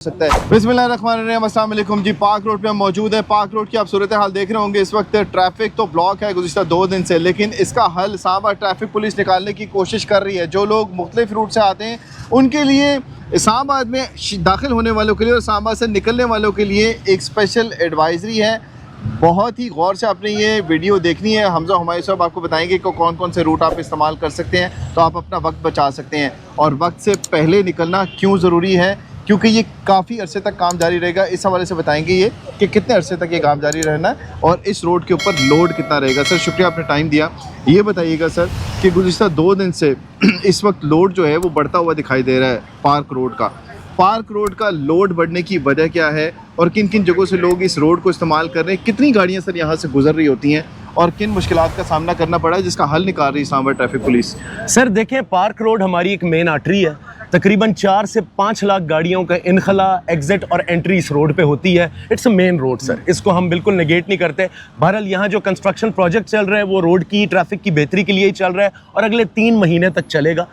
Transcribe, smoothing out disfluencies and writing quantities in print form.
सकता है। बिस्मिल्लाहिर्रहमानिर्रहीम, अस्सलाम वालेकुम जी। पार्क रोड पे हम मौजूद है। पार्क रोड की आप सूरत हाल देख रहे होंगे। इस वक्त ट्रैफिक तो ब्लॉक है गुज़िश्ता 2 दिन से, लेकिन इसका हल इस्लामाबाद ट्रैफिक पुलिस निकालने की कोशिश कर रही है। जो लोग मुख्तलिफ रूट से आते हैं उनके लिए, इस्लामाबाद में दाखिल होने वालों के लिए और इस्लामाबाद से निकलने वालों के लिए एक स्पेशल एडवाइजरी है। बहुत ही गौर से आपने ये वीडियो देखनी है। हमजा हुमायूं साहब आपको बताएंगे कि कौन कौन से रूट आप इस्तेमाल कर सकते हैं, तो आप अपना वक्त बचा सकते हैं। और वक्त से पहले निकलना क्यों ज़रूरी है, क्योंकि ये काफ़ी अरसे तक काम जारी रहेगा। इस हवाले से बताएंगे ये कि कितने अरसे तक ये काम जारी रहना है और इस रोड के ऊपर लोड कितना रहेगा। सर शुक्रिया, आपने टाइम दिया। ये बताइएगा सर कि गुज़िश्ता 2 दिन से इस वक्त लोड जो है वो बढ़ता हुआ दिखाई दे रहा है पार्क रोड का लोड बढ़ने की वजह क्या है और किन किन जगहों से लोग इस रोड को इस्तेमाल कर रहे हैं, कितनी गाड़ियाँ सर यहाँ से गुजर रही होती हैं और किन मुश्किलात का सामना करना पड़ा है, जिसका हल निकाल रही है इस्लामाबाद ट्रैफिक पुलिस। सर देखें, पार्क रोड हमारी एक मेन आर्टरी है। तकरीबन 4 से 5 लाख गाड़ियों का इनखला, एग्जिट और एंट्री इस रोड पे होती है। It's a main road sir, इसको हम बिल्कुल नेगेट नहीं करते। बहरहाल यहाँ जो कंस्ट्रक्शन प्रोजेक्ट चल रहा है वो रोड की ट्रैफिक की बेहतरी के लिए ही चल रहा है और अगले 3 महीने तक चलेगा।